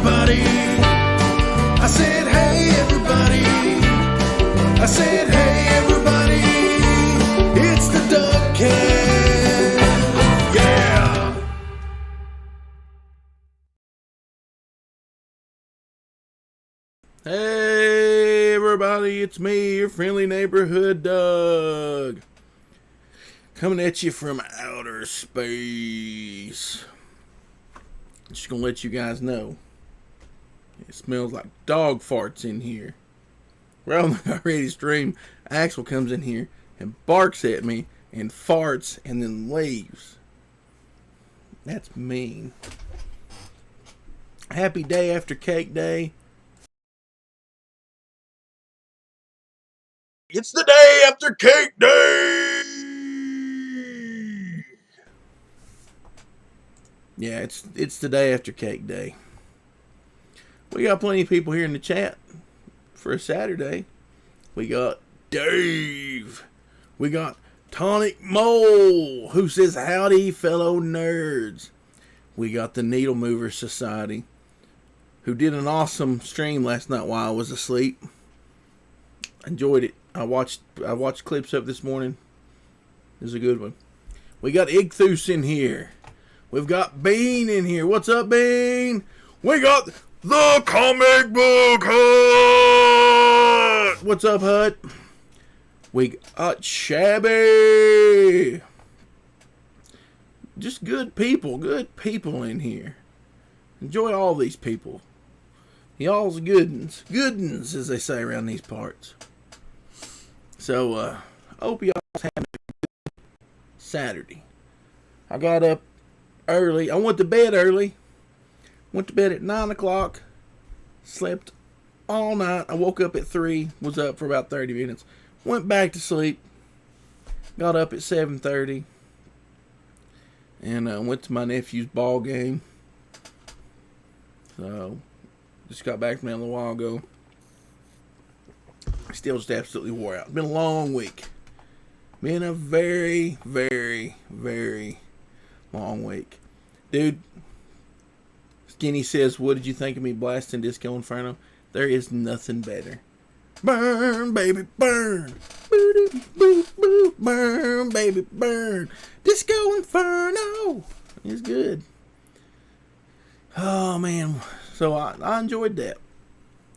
everybody. I said, hey, everybody. I said, hey, everybody. It's the dugcast. Yeah. Hey, everybody. It's me, your friendly neighborhood Doug. Coming at you from outer space. Just gonna let you guys know. It smells like dog farts in here. Right on the ready stream, Axel comes in here and barks at me and farts and then leaves. That's mean. Happy day after cake day. It's the day after cake day. Yeah, it's the day after cake day. We got plenty of people here in the chat for a Saturday. We got Dave. We got Tonic Mole, who says, howdy, fellow nerds. We got the Needle Mover Society, who did an awesome stream last night while I was asleep. Enjoyed it. I watched clips of it this morning. It was a good one. We got Igthus in here. We've got Bean in here. What's up, Bean? We got the Comic Book Hut. What's up, Hut? We got Shabby. Just good people in here. Enjoy all these people. Y'all's goodens. Goodens, as they say around these parts. So, I hope y'all's having a good Saturday. I got up early. I went to bed early. Went to bed at 9 o'clock. Slept all night. I woke up at 3. Was up for about 30 minutes. Went back to sleep. Got up at 7:30. And went to my nephew's ball game. So, just got back from that a little while ago. Still just absolutely wore out. It's been a long week. Been a very, very, very long week. Dude, Skinny says, what did you think of me blasting Disco Inferno? There is nothing better. Burn, baby, burn. Burn, baby, burn. Disco Inferno. It's good. Oh, man. So I enjoyed that.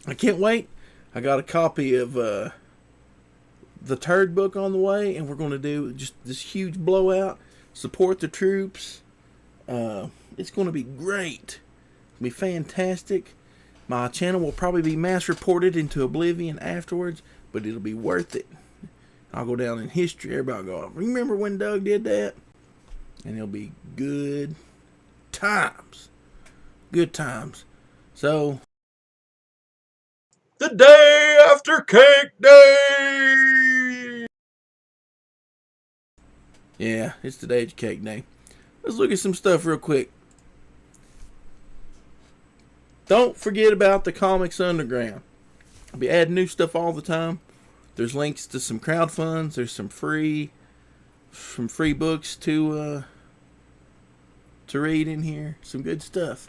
I can't wait. I got a copy of the Turd book on the way, and we're going to do just this huge blowout. Support the troops. It's going to be great. It'll be fantastic. My channel will probably be mass reported into oblivion afterwards, but it'll be worth it. I'll go down in history. Everybody will go, remember when Doug did that? And it'll be good times. Good times. So, the day after cake day. Yeah, it's the day after cake day. Let's look at some stuff real quick. Don't forget about the Comics Underground. I'll be adding new stuff all the time. There's links to some crowdfunds. There's some free books to read in here. Some good stuff.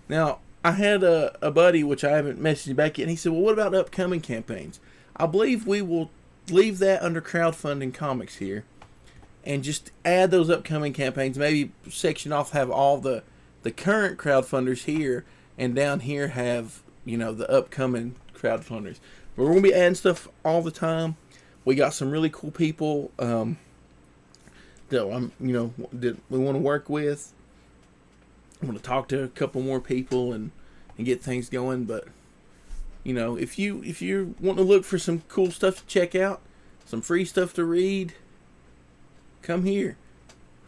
Now, I had a buddy, which I haven't messaged back yet, and he said, well, what about upcoming campaigns? I believe we will leave that under crowdfunding comics here and just add those upcoming campaigns. Maybe section off, have all the current crowdfunders here, and down here have, the upcoming crowdfunders. But we're going to be adding stuff all the time. We got some really cool people that that we want to work with. I'm going to talk to a couple more people and get things going. But if you want to look for some cool stuff to check out, some free stuff to read, come here.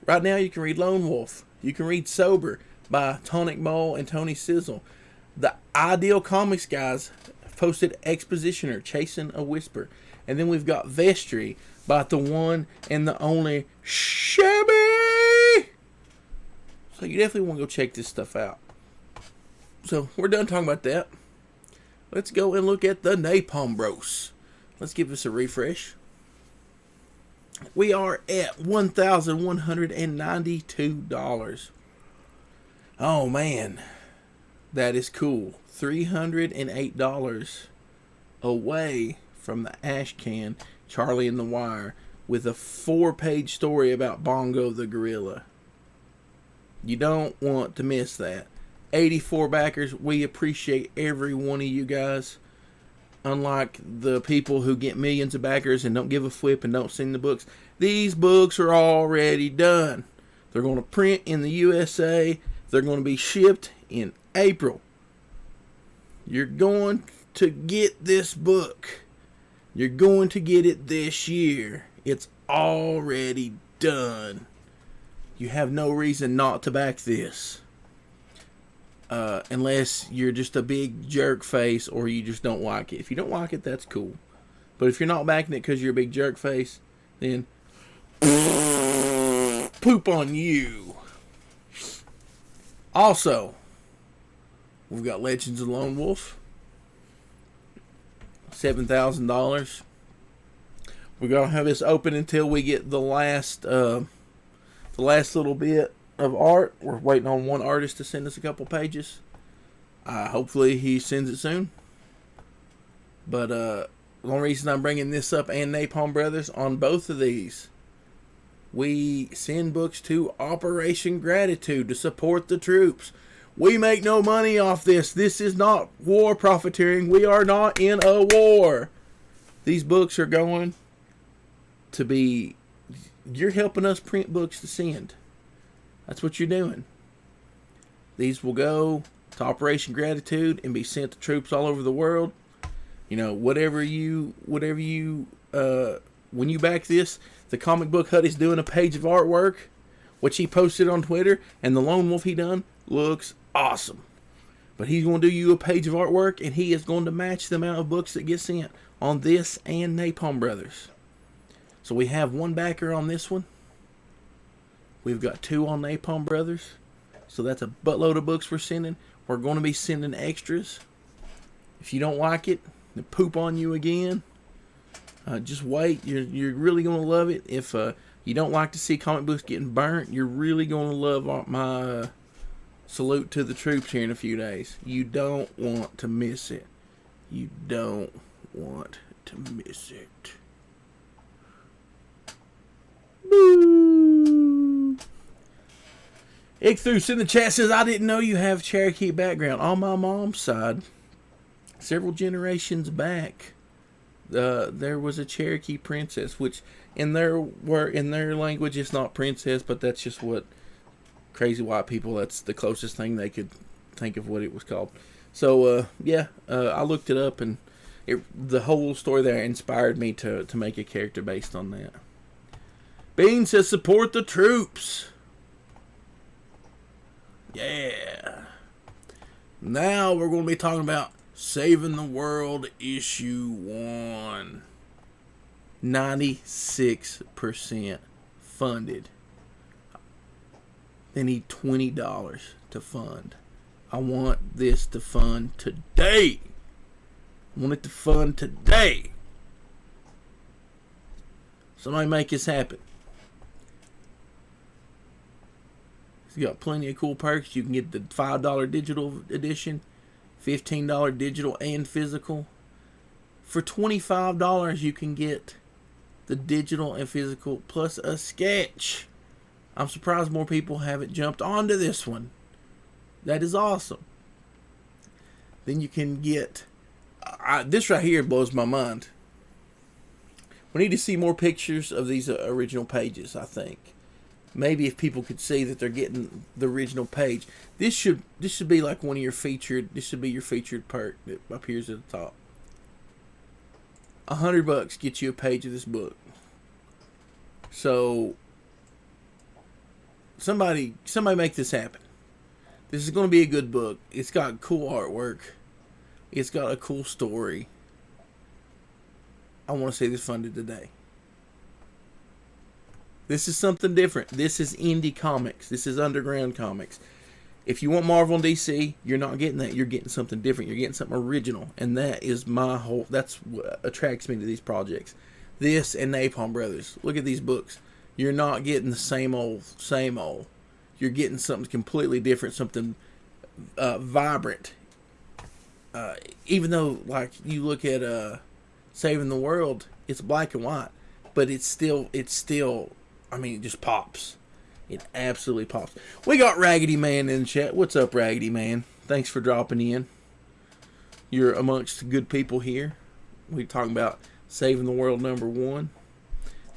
Right now you can read Lone Wolf. You can read Sober by Tonic Mole and Tony Sizzle. The Ideal Comics guys posted Expositioner, Chasing a Whisper. And then we've got Vestry by the one and the only Shabby. So you definitely want to go check this stuff out. So we're done talking about that. Let's go and look at the Napalm Bros. Let's give this a refresh. We are at $1,192. Oh man. That is cool. $308 away from the ash can, Charlie and the Wire, with a 4-page story about Bongo the gorilla. You don't want to miss that. 84 backers. We appreciate every one of you guys. Unlike the people who get millions of backers and don't give a flip and don't send the books, these books are already done. They're going to print in the USA. They're going to be shipped in April. You're going to get this book. You're going to get it this year. It's already done. You have no reason not to back this. Unless you're just a big jerk face or you just don't like it. If you don't like it, that's cool. But if you're not backing it because you're a big jerk face, then poop on you. Also, we've got Legends of Lone Wolf. $7,000. We're gonna have this open until we get the last little bit of art. We're waiting on one artist to send us a couple pages. Hopefully he sends it soon. But the only reason I'm bringing this up and Napalm Brothers on both of these, we send books to Operation Gratitude to support the troops. We make no money off this. This is not war profiteering. We are not in a war. These books are going to be... You're helping us print books to send. That's what you're doing. These will go to Operation Gratitude and be sent to troops all over the world. You know, whatever you, when you back this, the Comic Book Hut is doing a page of artwork, which he posted on Twitter, and the Lone Wolf he done looks awesome. But he's going to do you a page of artwork, and he is going to match the amount of books that get sent on this and Napalm Brothers. So we have one backer on this one. We've got 2 on Napalm Brothers. So that's a buttload of books we're sending. We're going to be sending extras. If you don't like it, then poop on you again. Just wait. You're really going to love it. If you don't like to see comic books getting burnt, you're really going to love my salute to the troops here in a few days. You don't want to miss it. You don't want to miss it. Boo! Ichthu's in the chat says, I didn't know you have Cherokee background. On my mom's side, several generations back, there was a Cherokee princess, which in their language it's not princess, but that's just what crazy white people, that's the closest thing they could think of what it was called. So I looked it up, and the whole story there inspired me to make a character based on that. Bean says, support the troops. Yeah. Now we're going to be talking about Saving the World Issue 1. 96% funded. They need $20 to fund. I want this to fund today. I want it to fund today. Somebody make this happen. You got plenty of cool perks. You can get the $5 digital edition, $15 digital and physical. For $25, you can get the digital and physical plus a sketch. I'm surprised more people haven't jumped onto this one. That is awesome. Then you can get... this right here blows my mind. We need to see more pictures of these original pages, I think. Maybe if people could see that they're getting the original page. This should be like one of your featured... This should be your featured perk that appears at the top. $100 gets you a page of this book. So... Somebody make this happen. This is going to be a good book. It's got cool artwork. It's got a cool story. I want to see this funded today. This is something different. This is indie comics. This is underground comics. If you want Marvel and DC, you're not getting that. You're getting something different. You're getting something original. And that is that's what attracts me to these projects. This and Napalm Brothers. Look at these books. You're not getting the same old. You're getting something completely different, something vibrant. Even though, like, you look at Saving the World, it's black and white, but it's still, I mean, it just pops. It absolutely pops. We got Raggedy Man in the chat. What's up, Raggedy Man? Thanks for dropping in. You're amongst the good people here. We're talking about Saving the World #1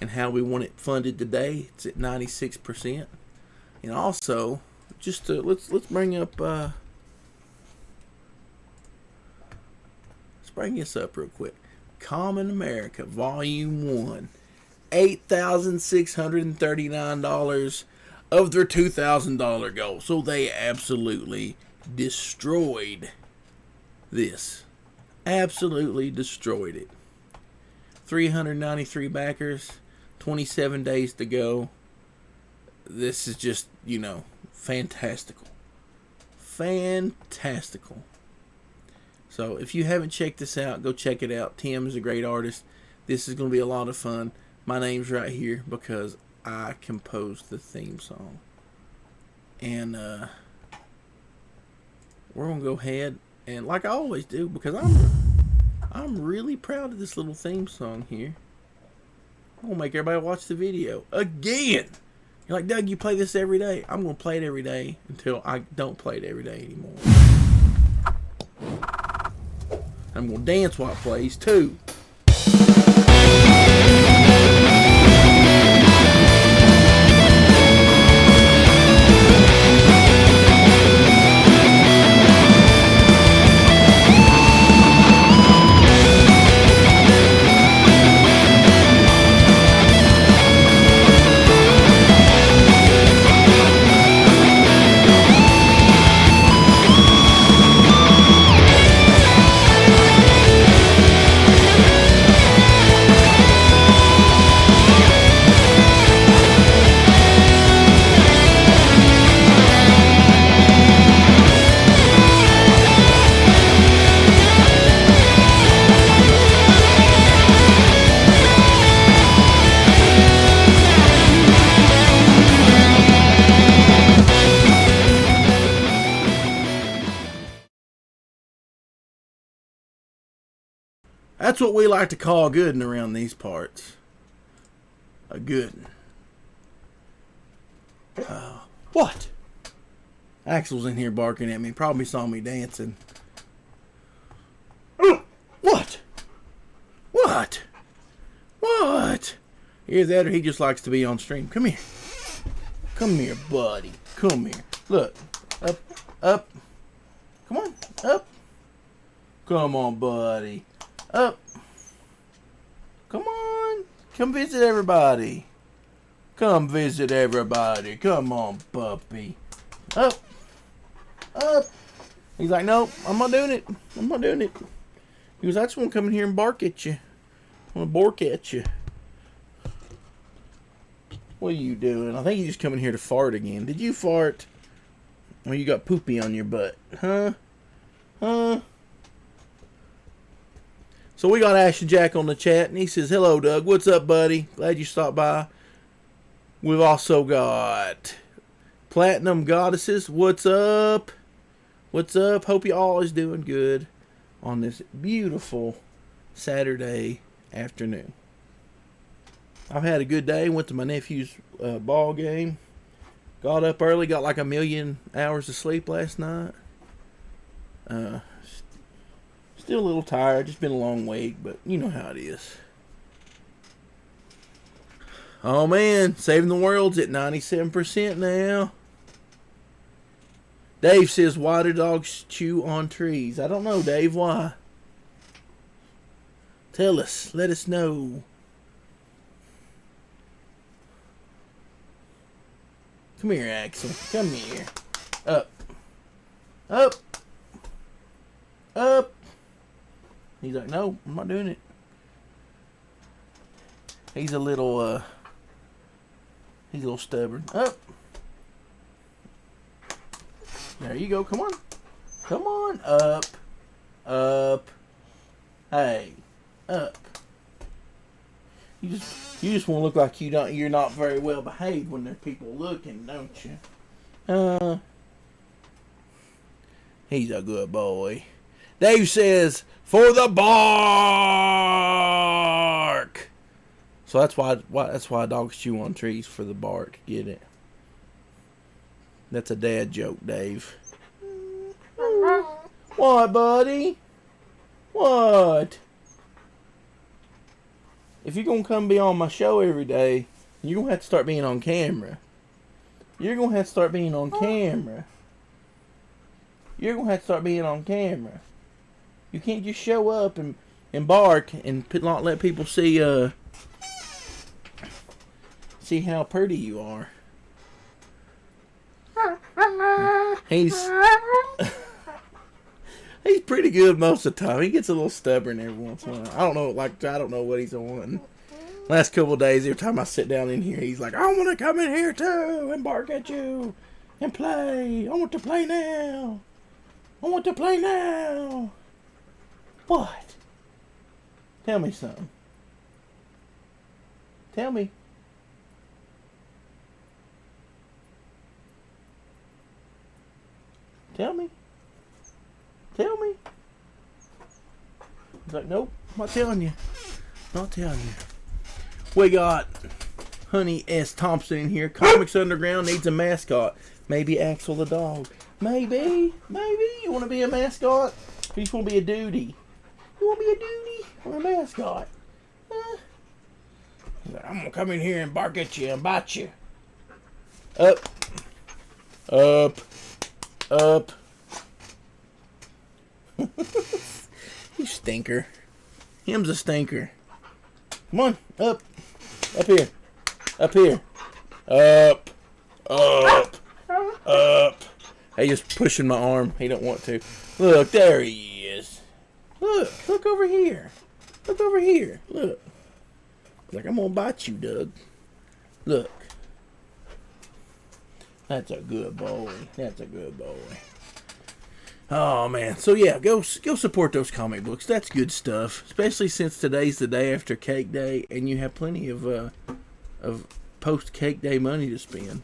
and how we want it funded today. It's at 96%. And also, just to, let's bring up let's bring this up real quick. Common America Volume 1, $8,639 of their $2,000 goal. So they absolutely destroyed this. Absolutely destroyed it. 393 backers, 27 days to go. This is just, fantastical. Fantastical. So if you haven't checked this out, go check it out. Tim is a great artist. This is going to be a lot of fun. My name's right here because I composed the theme song. And we're going to go ahead and, like I always do, because I'm really proud of this little theme song here. I'm going to make everybody watch the video again. You're like, Doug, you play this every day. I'm going to play it every day until I don't play it every day anymore. I'm going to dance while it plays, too. That's what we like to call a good one around these parts. A good one. What? Axel's in here barking at me. Probably saw me dancing. What? What? What? Either that or he just likes to be on stream. Come here. Come here, buddy. Come here. Look. Up. Up. Come on. Up. Come on, buddy. Up. Come on. Come visit everybody. Come visit everybody. Come on, puppy. Up. Up. He's like, nope, I'm not doing it. I'm not doing it. He goes, I just want to come in here and bark at you. I want to bark at you. What are you doing? I think you just come in here to fart again. Did you fart? Or you got poopy on your butt? Huh? Huh? So we got Ashton Jack on the chat, and he says, hello, Doug. What's up, buddy? Glad you stopped by. We've also got Platinum Goddesses. What's up? What's up? Hope you all is doing good on this beautiful Saturday afternoon. I've had a good day. Went to my nephew's ball game. Got up early. Got like 1 million hours of sleep last night. Still a little tired. Just been a long week, but you know how it is. Oh man, Saving the World's at 97% now. Dave says, why do dogs chew on trees? I don't know, Dave. Why? Tell us. Let us know. Come here, Axel. Come here. Up. Up. Up. He's like, no, I'm not doing it. He's a little stubborn. Up. There you go. Come on. Come on. Up. Up. Hey. Up. You just want to look like you're not very well behaved when there's people looking, don't you? He's a good boy. Dave says, for the bark. So that's why dogs chew on trees, for the bark. Get it? That's a dad joke, Dave. What, buddy? What? If you're going to come be on my show every day, you're going to have to start being on camera. You're going to have to start being on camera. You're going to have to start being on camera. You can't just show up and bark and not let people see how pretty you are. He's pretty good most of the time. He gets a little stubborn every once in a while. I don't know what he's on. Last couple of days, every time I sit down in here, he's like, I want to come in here too and bark at you and play. I want to play now. I want to play now. What? Tell me something. Tell me. Tell me. Tell me. He's like, nope, I'm not telling you. Not telling you. We got Honey S. Thompson in here. Comics Underground needs a mascot. Maybe Axel the dog. Maybe. You want to be a mascot? Or you just want to be a duty? You want to be a duty or a mascot? He's like, I'm going to come in here and bark at you and bite you. Up. You stinker. Him's a stinker. Come on, up here, up. Hey, just pushing my arm. He don't want to. Look, there he is. Look over here. Look. Like, I'm gonna bite you, Doug. Look. That's a good boy. Oh, man. So, yeah, go support those comic books. That's good stuff. Especially since today's the day after Cake Day, and you have plenty of post-Cake Day money to spend.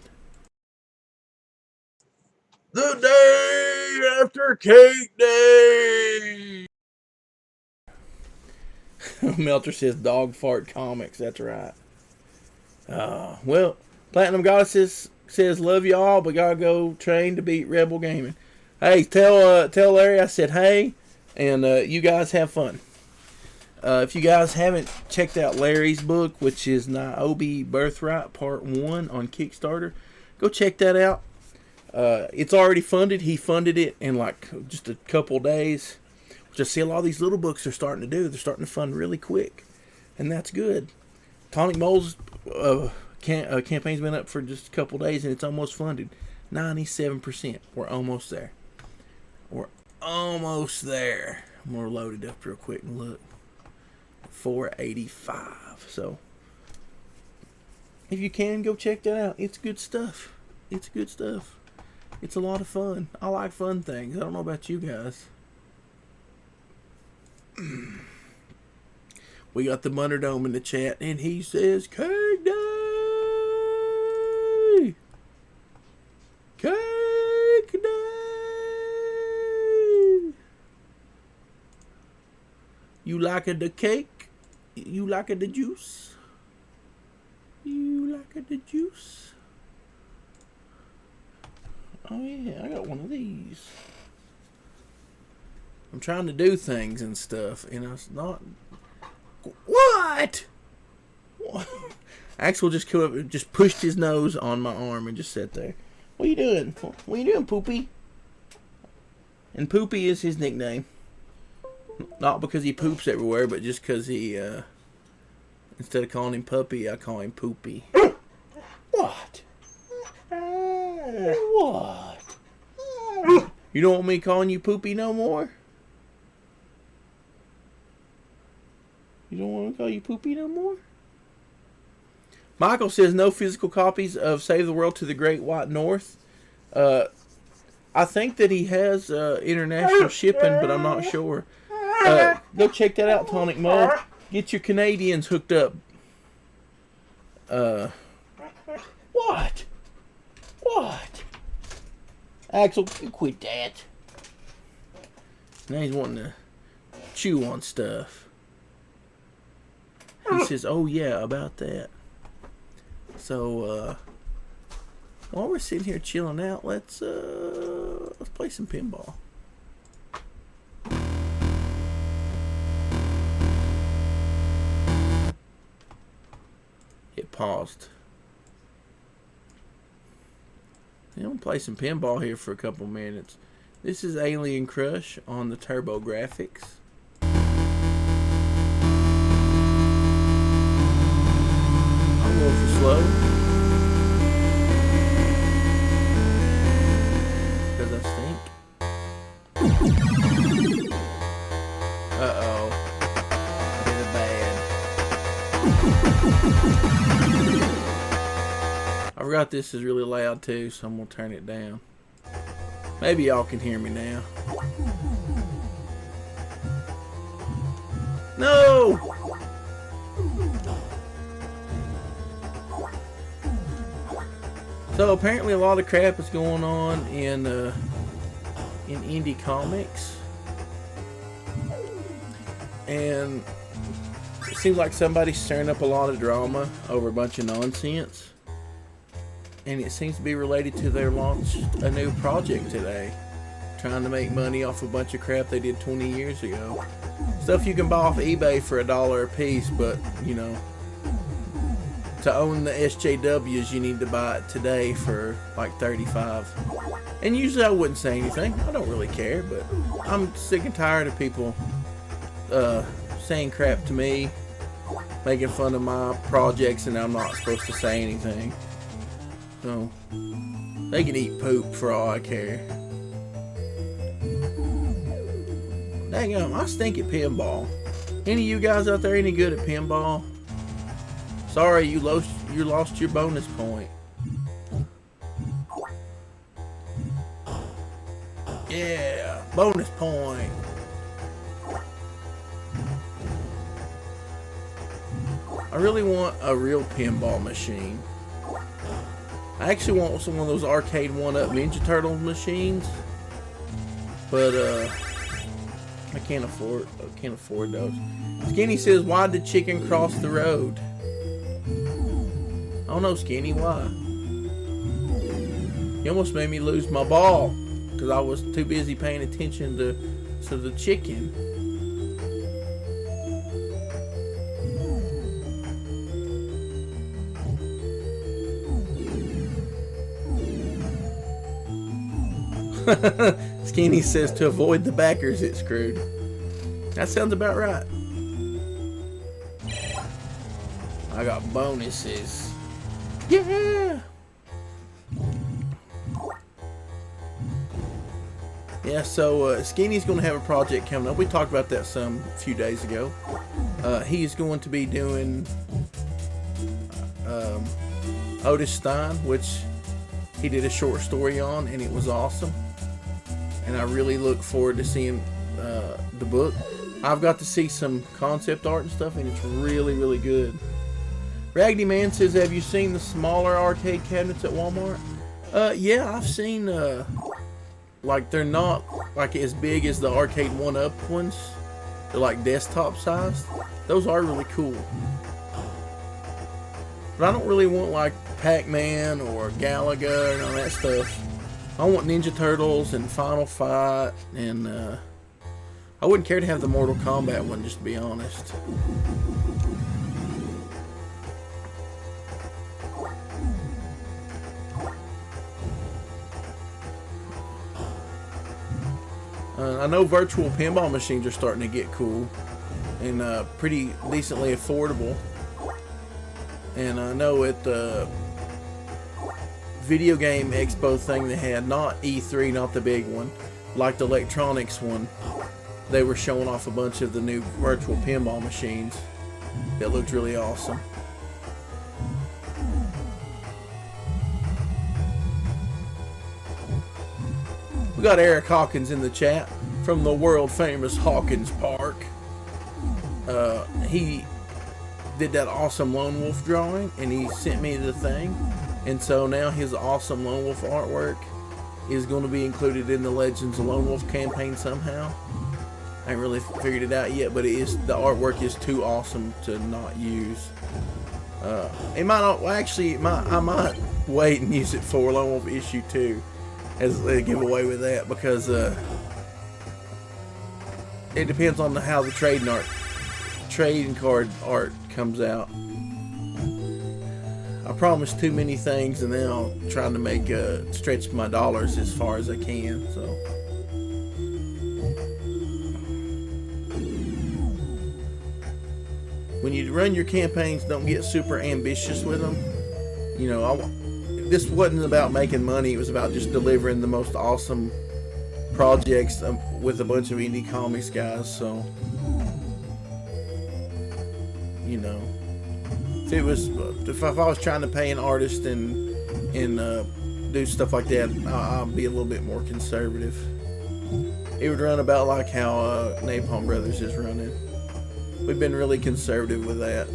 The day after Cake Day! Melter says Dog Fart Comics. That's right. Well, Platinum Goddess says, love y'all, but gotta go train to beat Rebel Gaming. Hey, tell Larry I said hey, and you guys have fun. If you guys haven't checked out Larry's book, which is Niobe Birthright Part 1 on Kickstarter, go check that out. It's already funded. He funded it in like just a couple days. Just see a lot of these little books are starting to do. They're starting to fund really quick, and that's good. Tonic Mole's campaign's been up for just a couple days, and it's almost funded. 97%. We're almost there. I'm gonna load it up real quick and look. 485. So if you can, go check that out. It's good stuff. It's a lot of fun. I like fun things. I don't know about you guys. We got the Mutterdome in the chat, and he says, Cake Day! Cake Day! You like the cake? You like the juice? You like the juice? Oh yeah, I got one of these. I'm trying to do things and stuff, and it's not. What? Axel just came up and just pushed his nose on my arm and just sat there. What are you doing? What are you doing, Poopy? And Poopy is his nickname. Not because he poops everywhere, but just because he, instead of calling him Puppy, I call him Poopy. What? What? You don't want me calling you Poopy no more? You don't want me to call you Poopy no more? Michael says no physical copies of Save the World to the Great White North. I think that he has international shipping, but I'm not sure. Go check that out, Tonic Mole. Get your Canadians hooked up. What? Axel, you quit that. Now he's wanting to chew on stuff. He says, oh yeah, about that. So, while we're sitting here chilling out, let's play some pinball. It paused. I'm gonna play some pinball here for a couple minutes. This is Alien Crush on the Turbo Graphics. I'm going for slow because I stink. Uh-oh. I did it bad. I forgot this is really loud too, so I'm going to turn it down. Maybe y'all can hear me now. No! So apparently a lot of crap is going on in indie comics. And it seems like somebody's stirring up a lot of drama over a bunch of nonsense. And it seems to be related to their launch a new project today. Trying to make money off a bunch of crap they did 20 years ago. Stuff you can buy off eBay for $1 a piece, but, you know, to own the SJWs, you need to buy it today for like $35. And usually I wouldn't say anything. I don't really care, but I'm sick and tired of people saying crap to me, making fun of my projects, and I'm not supposed to say anything. So, they can eat poop for all I care. Dang it, I stink at pinball. Any of you guys out there any good at pinball? Sorry, you lost your bonus point. Yeah, bonus point. I really want a real pinball machine. I actually want some of those arcade 1-up Ninja Turtle machines, but I can't afford those. Skinny says, "Why did chicken cross the road?" I don't know, Skinny. Why? You almost made me lose my ball because I was too busy paying attention to the chicken. Skinny says to avoid the backers, it's screwed. That sounds about right. I got bonuses. Yeah! Yeah, so Skinny's going to have a project coming up. We talked about that a few days ago. He's going to be doing Otis Stein, which he did a short story on, and it was awesome. And I really look forward to seeing the book. I've got to see some concept art and stuff, and it's really, really good. Raggedy Man says, have you seen the smaller arcade cabinets at Walmart? Yeah, I've seen, like, they're not, like, as big as the arcade 1-up ones. They're, like, desktop sized. Those are really cool. But I don't really want, like, Pac-Man or Galaga and all that stuff. I want Ninja Turtles and Final Fight, and I wouldn't care to have the Mortal Kombat one, just to be honest. I know virtual pinball machines are starting to get cool and pretty decently affordable. And I know at the video game expo thing they had, not E3, not the big one, like the electronics one, they were showing off a bunch of the new virtual pinball machines that looked really awesome. We got Eric Hawkins in the chat from the world famous Hawkins Park. He did that awesome Lone Wolf drawing, and he sent me the thing. And so now his awesome Lone Wolf artwork is going to be included in the Legends of Lone Wolf campaign somehow. I ain't really figured it out yet, but the artwork is too awesome to not use. It might not. Well, actually, I might wait and use it for Lone Wolf issue 2 as a giveaway with that, because it depends on how the trading card art comes out. I promise too many things, and then I'll try to make stretch my dollars as far as I can. So. When you run your campaigns, don't get super ambitious with them. You know, this wasn't about making money. It was about just delivering the most awesome projects with a bunch of indie comics guys. So, you know, if I was trying to pay an artist and do stuff like that, I'll be a little bit more conservative. It would run about like how Napalm Brothers is running. We've been really conservative with that.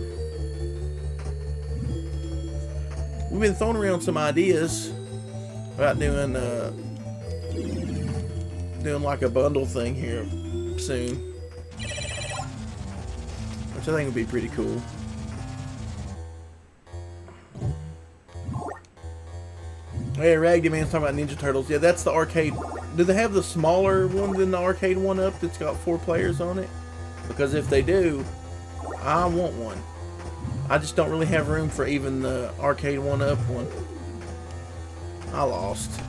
We've been throwing around some ideas about doing like a bundle thing here soon, which I think would be pretty cool. Hey, Raggedy Man's talking about Ninja Turtles. Yeah, that's the arcade. Do they have the smaller one than the arcade one up that's got 4 players on it? Because if they do, I want one. I just don't really have room for even the arcade 1-up one. I lost.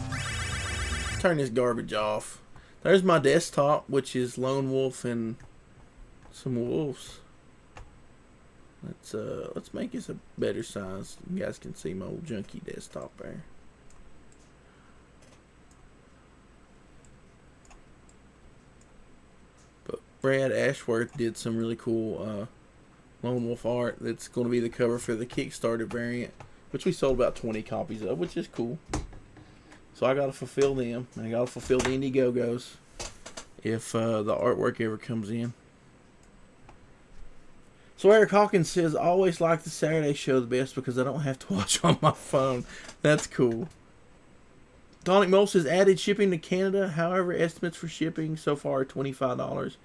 Turn this garbage off. There's my desktop, which is Lone Wolf and some wolves. Let's make this a better size. You guys can see my old junky desktop there. Brad Ashworth did some really cool Lone Wolf art that's going to be the cover for the Kickstarter variant, which we sold about 20 copies of, which is cool. So I got to fulfill them. I got to fulfill the Indiegogo's if the artwork ever comes in. So Eric Hawkins says, I always like the Saturday show the best because I don't have to watch on my phone. That's cool. Tonic Mole says, added shipping to Canada. However, estimates for shipping so far are $25.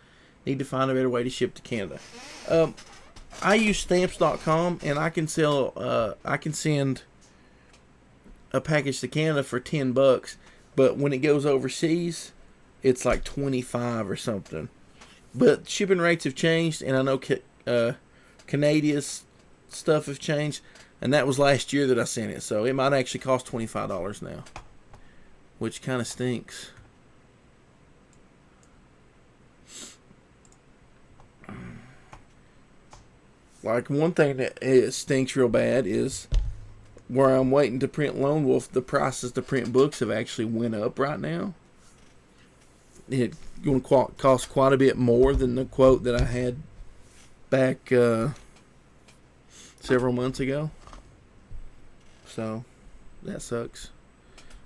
Need to find a better way to ship to Canada. I use stamps.com, and I can send a package to Canada for $10, but when it goes overseas, it's like 25 or something. But shipping rates have changed, and I know Canadia's stuff have changed, and that was last year that I sent it, so it might actually cost $25 now, which kind of stinks. Like, one thing that stinks real bad is where I'm waiting to print Lone Wolf, the prices to print books have actually went up right now. It's going to cost quite a bit more than the quote that I had back several months ago. So, that sucks.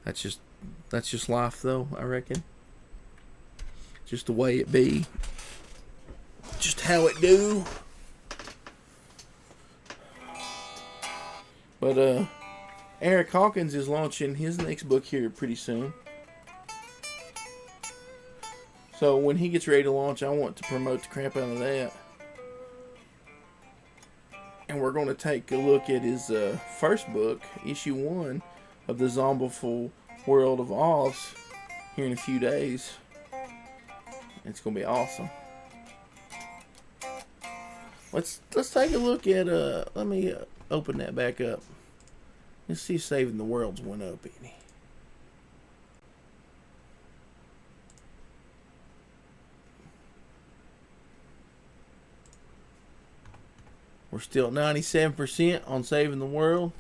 That's just life, though, I reckon. Just the way it be. Just how it do. But Eric Hawkins is launching his next book here pretty soon. So when he gets ready to launch, I want to promote the crap out of that. And we're going to take a look at his first book, issue 1 of the Zombieful World of Oz, here in a few days. It's going to be awesome. Let's take a look at let me open that back up. Let's see if Saving the World's went up any. We're still at 97% on Saving the World.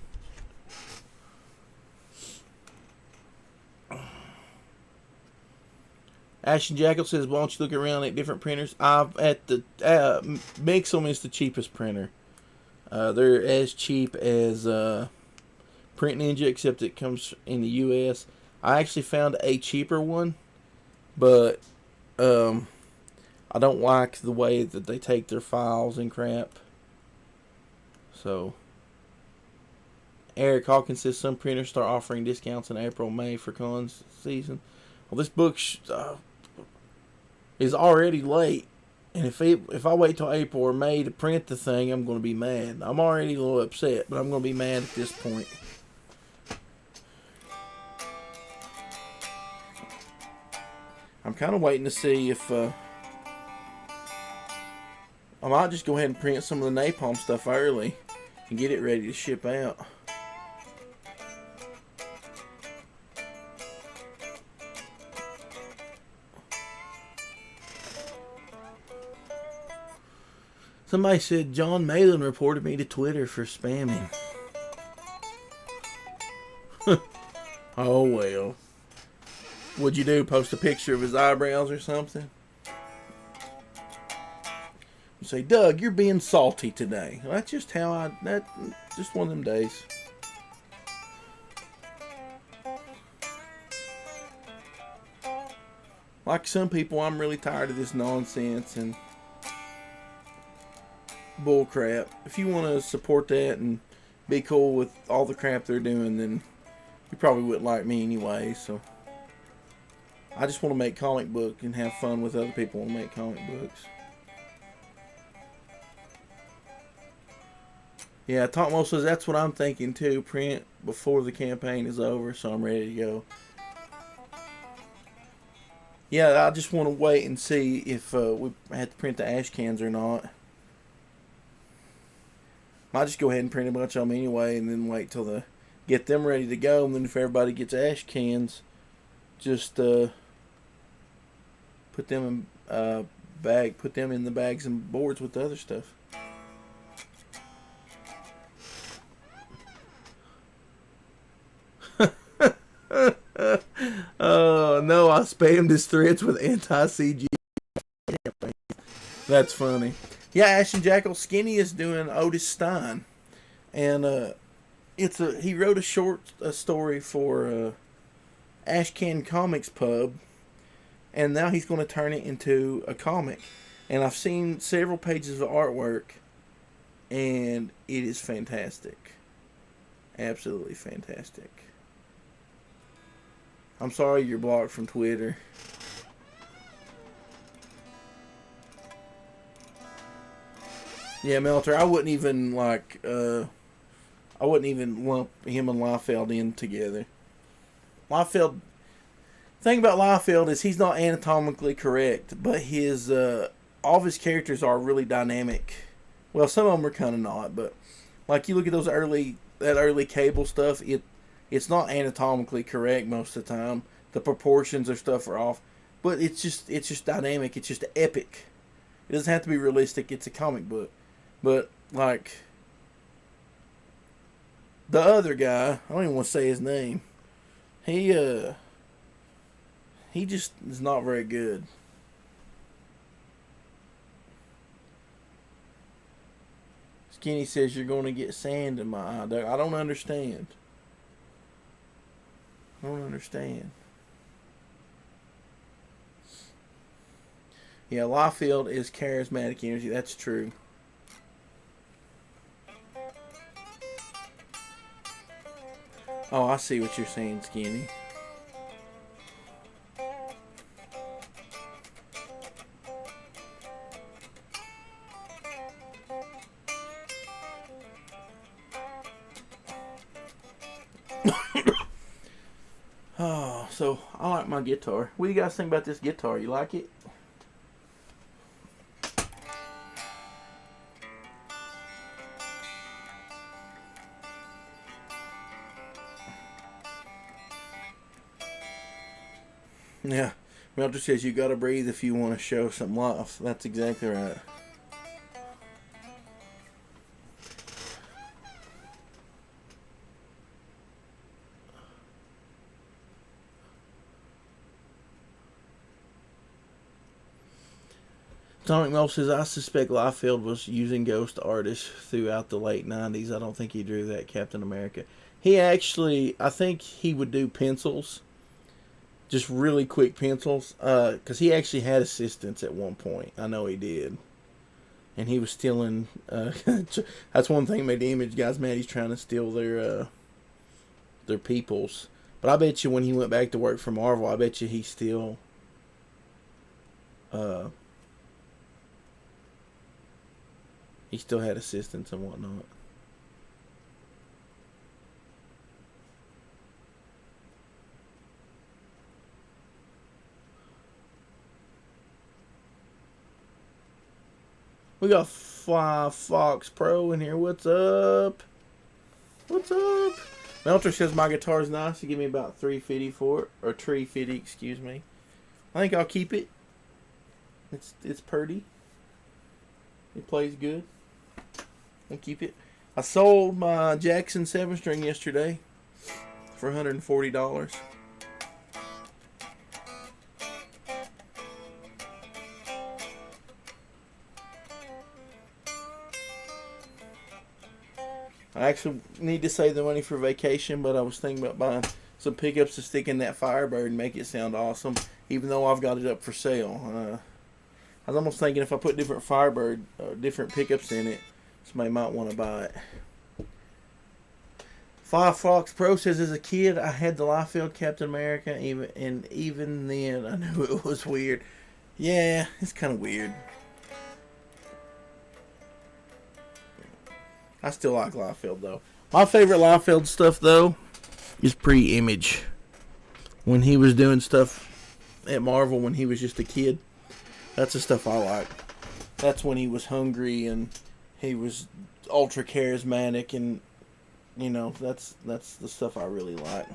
Ashton Jackal says, why don't you look around at different printers? Mixum is the cheapest printer. They're as cheap as Print Ninja, except it comes in the U.S. I actually found a cheaper one, but I don't like the way that they take their files and crap. So, Eric Hawkins says some printers start offering discounts in April, May for cons season. Well, this book, is already late. And if I wait till April or May to print the thing, I'm going to be mad. I'm already a little upset, but I'm going to be mad at this point. I'm kind of waiting to see if I might just go ahead and print some of the napalm stuff early and get it ready to ship out. Somebody said John Malin reported me to Twitter for spamming. Oh well. What'd you do? Post a picture of his eyebrows or something? You say, Doug, you're being salty today. Well, that's just how just one of them days. Like some people, I'm really tired of this nonsense and bull crap. If you want to support that and be cool with all the crap they're doing, then you probably wouldn't like me anyway. So I just want to make comic book and have fun with other people who make comic books. Yeah, Topmo says that's what I'm thinking too. Print before the campaign is over, so I'm ready to go. Yeah, I just want to wait and see if we have to print the ash cans or not. Might just go ahead and print a bunch of them anyway, and then wait till get them ready to go. And then if everybody gets ash cans, just put them in put them in the bags and boards with the other stuff. No, I spammed his threads with anti-CG. That's funny. Yeah, Ash and Jackal Skinny is doing Otis Stein, and he wrote a story for Ashcan Comics Pub, and now he's going to turn it into a comic. And I've seen several pages of artwork, and it is fantastic, absolutely fantastic. I'm sorry you're blocked from Twitter. Yeah, Melter, I wouldn't even lump him and Liefeld in together. Liefeld, thing about Liefeld is he's not anatomically correct, but his all of his characters are really dynamic. Well, some of them are kind of not, but like you look at that early Cable stuff, it's not anatomically correct most of the time. The proportions of stuff are off, but it's just dynamic. It's just epic. It doesn't have to be realistic. It's a comic book. But like the other guy, I don't even want to say his name. He just is not very good. Skinny says you're going to get sand in my eye. I don't understand. I don't understand. Yeah, Liefeld is charismatic energy. That's true. Oh, I see what you're saying, Skinny. Oh, so I like my guitar. What do you guys think about this guitar? You like it? Yeah, Melter says you gotta breathe if you want to show some life. That's exactly right. Atomic Mel says, I suspect Liefeld was using ghost artists throughout the late 90s. I don't think he drew that Captain America. He actually, I think he would do pencils. Just really quick pencils. Because he actually had assistants at one point. I know he did. And he was stealing... that's one thing that made the Image guys mad. He's trying to steal their peoples. But I bet you when he went back to work for Marvel, I bet you he still... Uh, he still had assistants and whatnot. We got Fox Pro in here. What's up? What's up? Melter says my guitar's nice. He give me about $350 for it, or $350, excuse me. I think I'll keep it. It's pretty. It plays good. I'll keep it. I sold my Jackson 7-string yesterday for $140. I actually need to save the money for vacation, but I was thinking about buying some pickups to stick in that Firebird and make it sound awesome, even though I've got it up for sale. I was almost thinking if I put different Firebird, different pickups in it, somebody might want to buy it. Fox Pro says, as a kid, I had the Liefeld Captain America, even then I knew it was weird. Yeah, it's kind of weird. I still like Liefeld, though. My favorite Liefeld stuff, though, is pre-Image. When he was doing stuff at Marvel when he was just a kid. That's the stuff I like. That's when he was hungry and he was ultra charismatic, and, you know, that's the stuff I really like.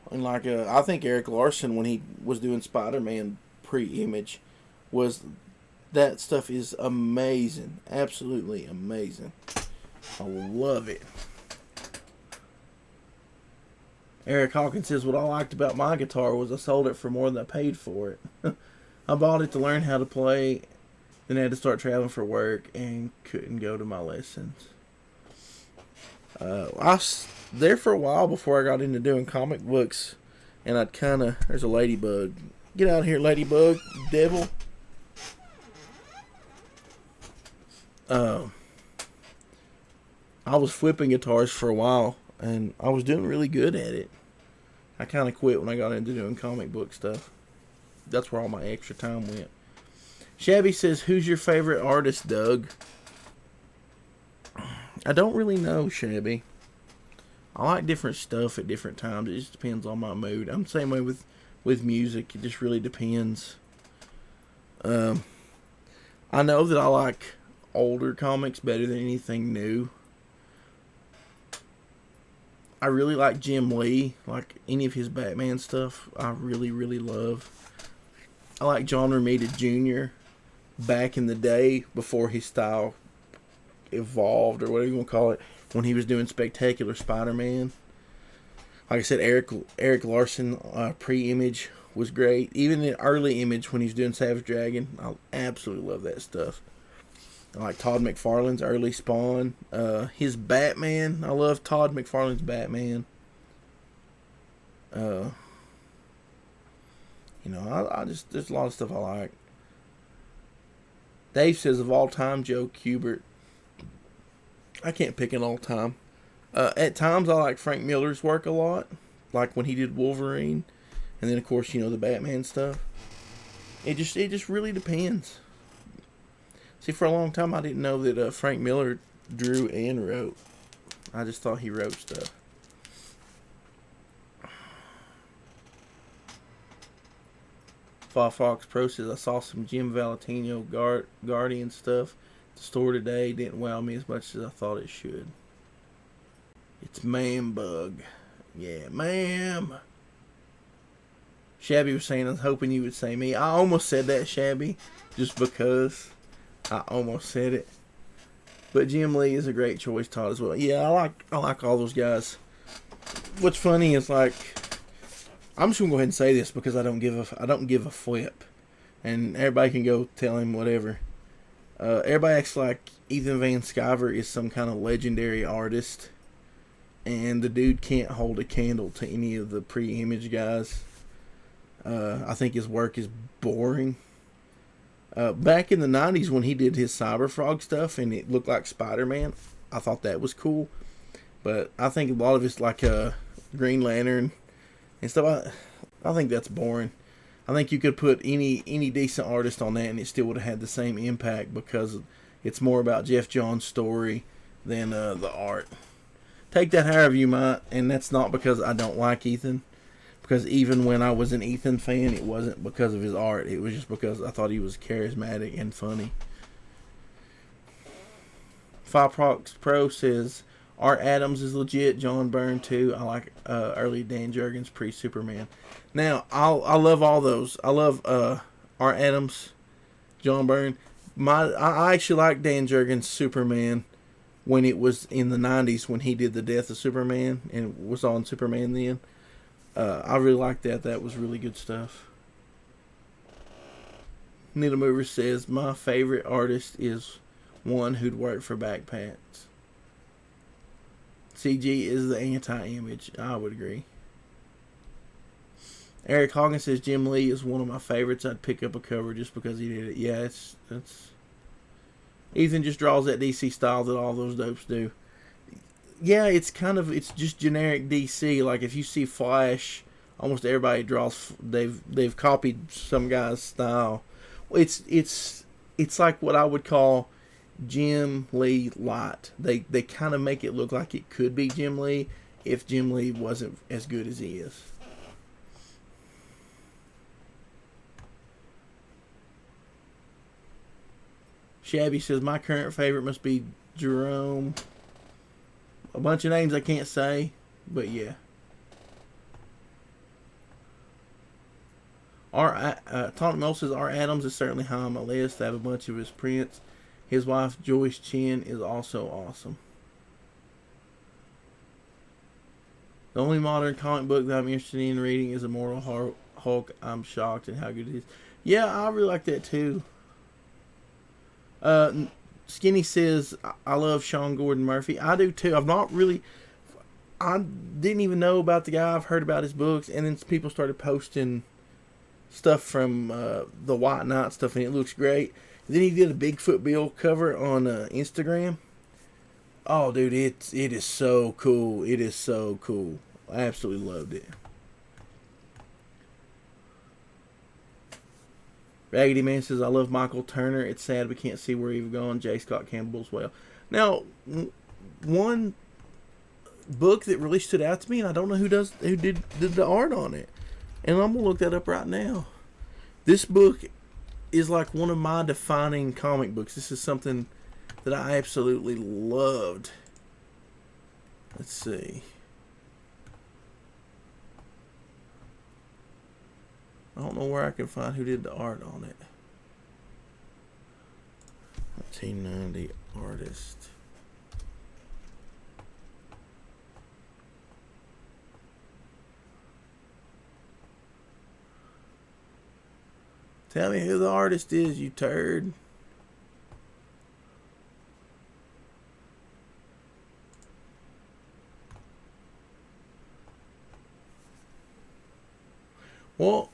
And like, I think Eric Larson, when he was doing Spider-Man pre-Image, that stuff is amazing. Absolutely amazing. I love it. Eric Hawkins says, what I liked about my guitar was I sold it for more than I paid for it. I bought it to learn how to play, then had to start traveling for work and couldn't go to my lessons. I was there for a while before I got into doing comic books, and I'd there's a ladybug. Get out of here, ladybug, devil. I was flipping guitars for a while, and I was doing really good at it. I kind of quit when I got into doing comic book stuff. That's where all my extra time went. Shabby says, who's your favorite artist, Doug? I don't really know, Shabby. I like different stuff at different times. It just depends on my mood. I'm the same way with music. It just really depends. I know that I like older comics better than anything new. I really like Jim Lee. Like any of his Batman stuff, I really, really love. I like John Romita Jr. back in the day before his style evolved, or whatever you want to call it, when he was doing Spectacular Spider-Man. Like I said, Eric Larson pre-Image was great. Even in early Image when he was doing Savage Dragon, I absolutely love that stuff. I like Todd McFarlane's early Spawn. His Batman, I love Todd McFarlane's Batman. You know, I just, there's a lot of stuff I like. Dave says, of all time, Joe Kubert. I can't pick an all time. At times, I like Frank Miller's work a lot, like when he did Wolverine, and then of course, you know, the Batman stuff. It just really depends. See, for a long time, I didn't know that Frank Miller drew and wrote. I just thought he wrote stuff. Fox Pro says, I saw some Jim Valentino Guardian stuff at the store today. Didn't wow me as much as I thought it should. It's Man Bug. Yeah, ma'am. Shabby was saying, I was hoping you would say me. I almost said that, Shabby, just because I almost said it. But Jim Lee is a great choice, Todd, as well. Yeah, I like all those guys. What's funny is, like, I'm just gonna go ahead and say this because I don't give a flip, and everybody can go tell him whatever. Everybody acts like Ethan Van Sciver is some kind of legendary artist, and the dude can't hold a candle to any of the pre-Image guys. I think his work is boring. Back in the 90s when he did his Cyberfrog stuff and it looked like Spider-Man, I thought that was cool. But I think a lot of it's like Green Lantern and stuff. I think that's boring. I think you could put any decent artist on that and it still would have had the same impact because it's more about Jeff Johns' story than the art. Take that however you might, and that's not because I don't like Ethan. Because even when I was an Ethan fan, it wasn't because of his art. It was just because I thought he was charismatic and funny. Fireprox Pro says Art Adams is legit. John Byrne too. I like early Dan Jurgens pre-Superman. Now I love all those. I love Art Adams, John Byrne. I actually like Dan Jurgens' Superman when it was in the 90s when he did the Death of Superman and was on Superman then. I really liked that. That was really good stuff. Needle Mover says my favorite artist is one who'd work for Backpats. CG is the anti-image. I would agree. Eric Hawkins says Jim Lee is one of my favorites. I'd pick up a cover just because he did it. Yeah, it's Ethan just draws that DC style that all those dopes do. Yeah, it's just generic DC. Like if you see Flash, almost everybody draws. They've copied some guy's style. It's like what I would call Jim Lee light. They kind of make it look like it could be Jim Lee if Jim Lee wasn't as good as he is. Shabby says my current favorite must be Jerome. A bunch of names I can't say, but yeah. Tom Mill says Art Adams is certainly high on my list. I have a bunch of his prints. His wife Joyce Chen is also awesome. The only modern comic book that I'm interested in reading is Immortal Hulk. I'm shocked at how good it is. Yeah, I really like that too. Skinny says I love Sean Gordon Murphy. I do too. I didn't even know about the guy. I've heard about his books, and then people started posting stuff from the White Knight stuff, and it looks great. Then he did a Bigfoot Bill cover on Instagram. Oh, dude, it is so cool. It is so cool. I absolutely loved it. Raggedy Man says, I love Michael Turner. It's sad we can't see where he's going. J. Scott Campbell as well. Now, one book that really stood out to me, and I don't know who did the art on it. And I'm going to look that up right now. This book is like one of my defining comic books. This is something that I absolutely loved. Let's see. I don't know where I can find who did the art on it. 1990 artist. Tell me who the artist is, you turd. Well,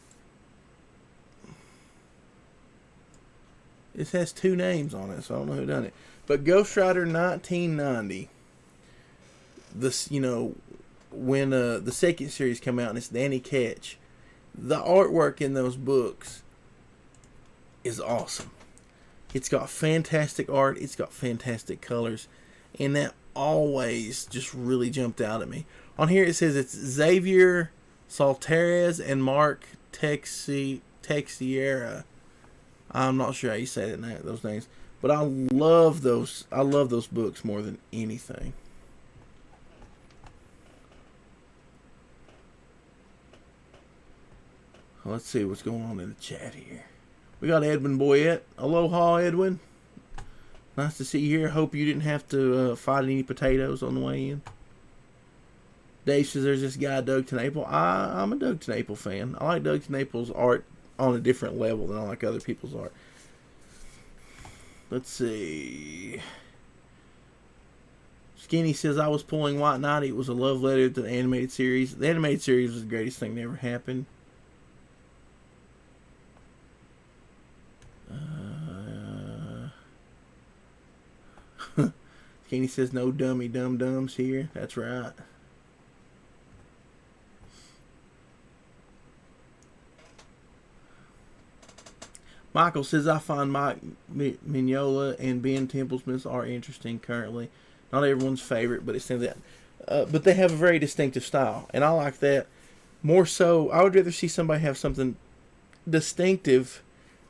this has two names on it, so I don't know who done it. But Ghost Rider 1990. This, when the second series came out and it's Danny Ketch, the artwork in those books is awesome. It's got fantastic art. It's got fantastic colors, and that always just really jumped out at me. On here it says it's Xavier Saltares and Mark Texiera. I'm not sure how you say those names, but I love those. I love those books more than anything. Let's see what's going on in the chat here. We got Edwin Boyette. Aloha, Edwin. Nice to see you here. Hope you didn't have to fight any potatoes on the way in. Dave says there's this guy, Doug TenNapel. I'm a Doug TenNapel fan. I like Doug TenNapel's art on a different level than I like other people's art. Let's see. Skinny says I was pulling White Knight. It was a love letter to the animated series. The animated series was the greatest thing that ever happened. Kenny says no dummy dum-dums here. That's right. Michael says, I find Mike Mignola and Ben Templesmith's art interesting currently. Not everyone's favorite, but it stands out. But they have a very distinctive style, and I like that. More so, I would rather see somebody have something distinctive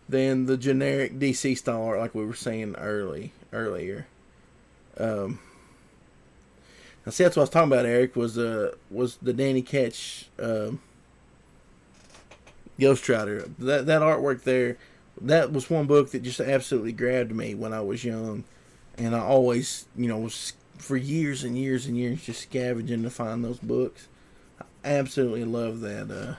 than the generic DC style art like we were saying earlier. Now, see, that's what I was talking about, Eric, was the Danny Ketch Ghost Rider. That artwork there, that was one book that just absolutely grabbed me when I was young. And I always, was for years and years and years just scavenging to find those books. I absolutely love that.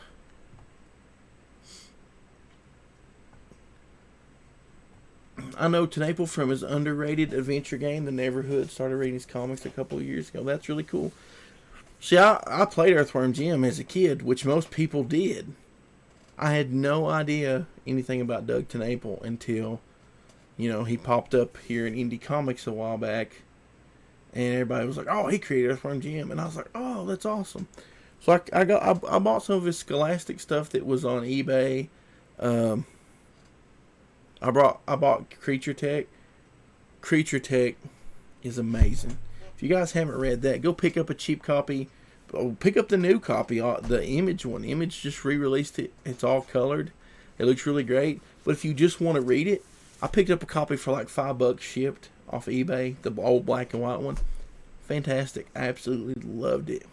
I know Tenaple from his underrated adventure game, The Neverhood, started reading his comics a couple of years ago. That's really cool. See, I played Earthworm Jim as a kid, which most people did. I had no idea anything about Doug Tenaple until, he popped up here in Indie Comics a while back. And everybody was like, oh, he created Earthworm Jim. And I was like, oh, that's awesome. So I bought some of his Scholastic stuff that was on eBay. I bought Creature Tech. Creature Tech is amazing. If you guys haven't read that, go pick up a cheap copy. Pick up the new copy, the Image one. Image just re-released it. It's all colored. It looks really great. But if you just want to read it, I picked up a copy for like $5 shipped off eBay. The old black and white one. Fantastic. I absolutely loved it.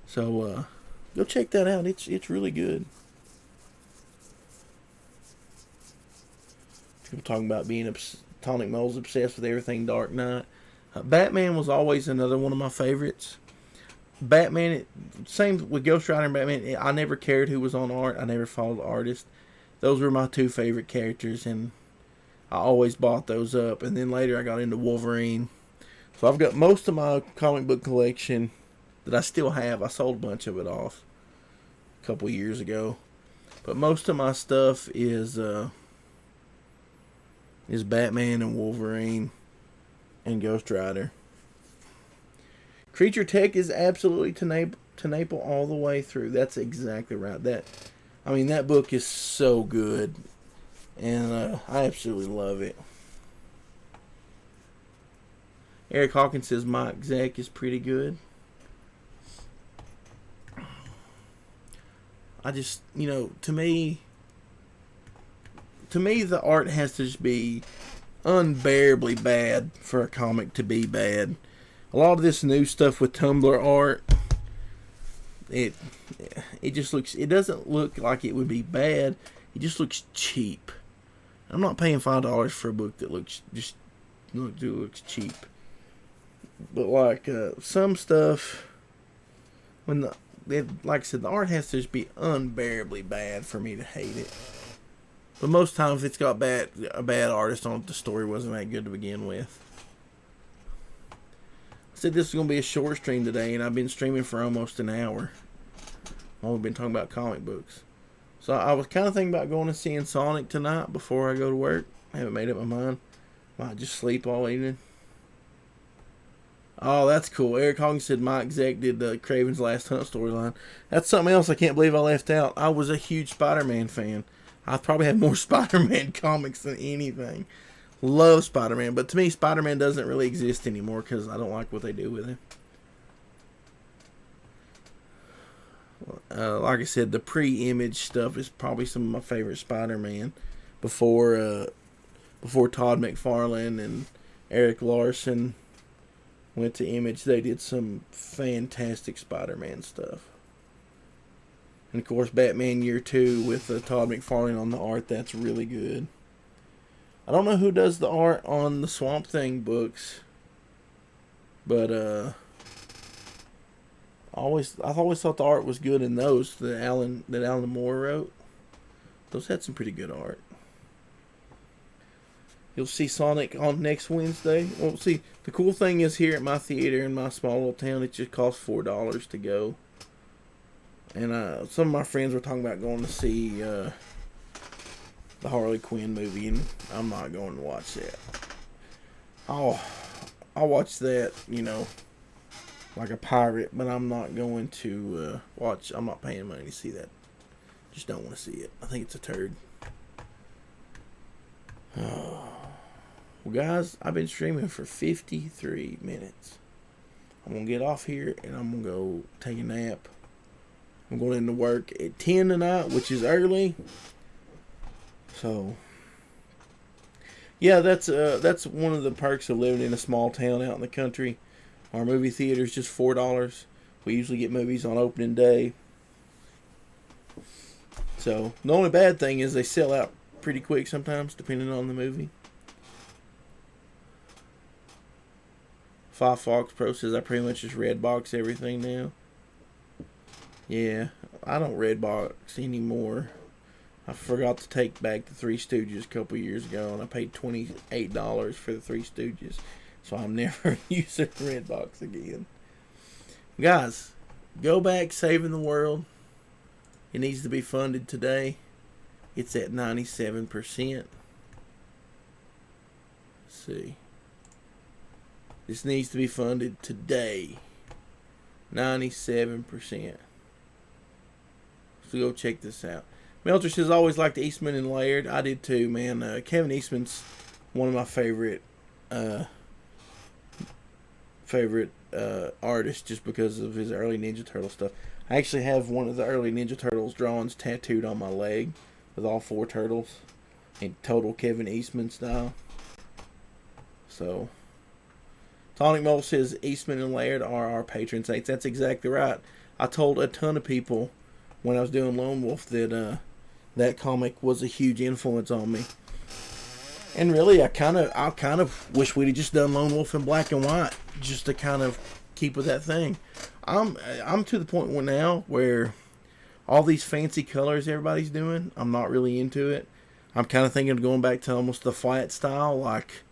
So go check that out. It's really good. People talking about being Tonic Mole's obsessed with everything Dark Knight. Batman was always another one of my favorites. Batman, same with Ghost Rider and Batman. I never cared who was on art. I never followed the artist. Those were my two favorite characters, and I always bought those up. And then later I got into Wolverine. So I've got most of my comic book collection that I still have. I sold a bunch of it off a couple years ago. But most of my stuff is Batman and Wolverine and Ghost Rider. Creature Tech is absolutely Tenaple all the way through. That's exactly right. That book is so good, and I absolutely love it. Eric Hawkins says Mike Zeck is pretty good. I just, to me, the art has to just be unbearably bad for a comic to be bad. A lot of this new stuff with Tumblr art, it just looks, it doesn't look like it would be bad. It just looks cheap. I'm not paying $5 for a book that looks cheap. But like some stuff, like I said, the art has to just be unbearably bad for me to hate it. But most times, if it's got a bad artist on it, the story wasn't that good to begin with. I said this was going to be a short stream today, and I've been streaming for almost an hour. We've been talking about comic books. So I was kind of thinking about going and seeing Sonic tonight before I go to work. I haven't made up my mind. Might just sleep all evening. Oh, that's cool. Eric Hawkins said Mike Zeck did Craven's Last Hunt storyline. That's something else I can't believe I left out. I was a huge Spider-Man fan. I probably have more Spider-Man comics than anything. Love Spider-Man, but to me, Spider-Man doesn't really exist anymore because I don't like what they do with him. Like I said, the pre-Image stuff is probably some of my favorite Spider-Man. Before Todd McFarlane and Eric Larson went to Image, they did some fantastic Spider-Man stuff. And of course, Batman Year 2 with Todd McFarlane on the art, that's really good. I don't know who does the art on the Swamp Thing books, but I always thought the art was good in those that Alan Moore wrote. Those had some pretty good art. You'll see Sonic on next Wednesday. Well, see, the cool thing is here at my theater in my small little town, it just costs $4 to go. And some of my friends were talking about going to see the Harley Quinn movie, and I'm not going to watch that. I'll I'll watch that, you know, like a pirate, but I'm not going to watch. I'm not paying money to see that. Just don't want to see it. I think it's a turd. Well, guys, I've been streaming for 53 minutes. I'm going to get off here and I'm going to go take a nap. I'm going into work at 10 tonight, which is early. So, yeah, that's one of the perks of living in a small town out in the country. Our movie theater is just $4. We usually get movies on opening day. So, the only bad thing is they sell out pretty quick sometimes, depending on the movie. Fox Pro says I pretty much just Redbox everything now. Yeah, I don't Redbox anymore. I forgot to take back the Three Stooges a couple years ago, and I paid $28 for the Three Stooges. So I'm never using Redbox again. Guys, go back Saving the World. It needs to be funded today. It's at 97%. Let's see. This needs to be funded today. 97%. So go check this out. Melter says, I always liked Eastman and Laird. I did too, man. Kevin Eastman's one of my favorite artists just because of his early Ninja Turtle stuff. I actually have one of the early Ninja Turtles drawings tattooed on my leg with all 4 turtles in total Kevin Eastman style. So, Tonic Mole says Eastman and Laird are our patron saints. That's exactly right. I told a ton of people when I was doing Lone Wolf that that comic was a huge influence on me. And really, I kind of wish we'd have just done Lone Wolf in black and white, just to kind of keep with that thing. I'm to the point now where all these fancy colors everybody's doing, I'm not really into it. I'm kind of thinking of going back to almost the flat style, like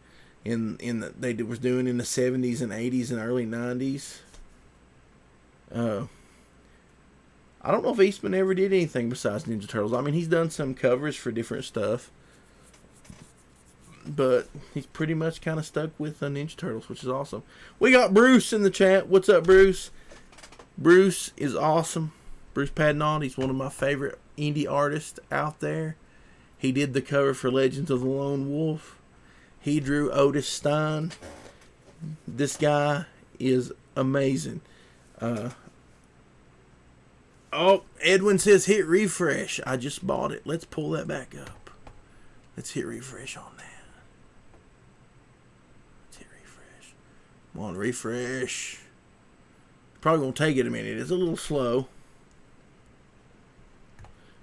they was doing in the 70s and 80s and early 90s. I don't know if Eastman ever did anything besides Ninja Turtles. I mean, he's done some covers for different stuff, but he's pretty much kind of stuck with the Ninja Turtles, which is awesome. We got Bruce in the chat. What's up, Bruce? Bruce is awesome. Bruce Padnaud, he's one of my favorite indie artists out there. He did the cover for Legends of the Lone Wolf. He drew Otis Stein. This guy is amazing. Oh, Edwin says hit refresh. I just bought it. Let's pull that back up. Let's hit refresh on that. Let's hit refresh. Come on, refresh. Probably going to take it a minute. It's a little slow.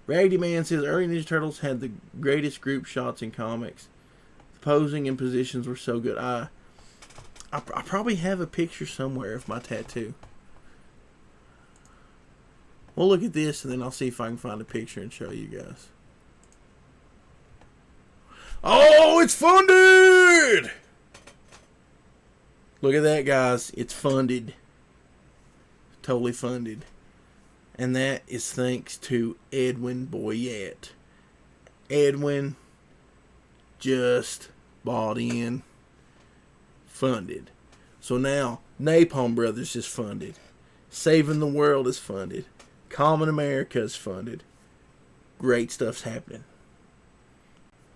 Raggedy Man says early Ninja Turtles had the greatest group shots in comics. The posing and positions were so good. I probably have a picture somewhere of my tattoo. We'll look at this and then I'll see if I can find a picture and show you guys. Oh, it's funded! Look at that, guys. It's funded. Totally funded. And that is thanks to Edwin Boyette. Edwin just bought in. Funded. So now, Napalm Brothers is funded. Saving the World is funded. Common America is funded. Great stuff's happening.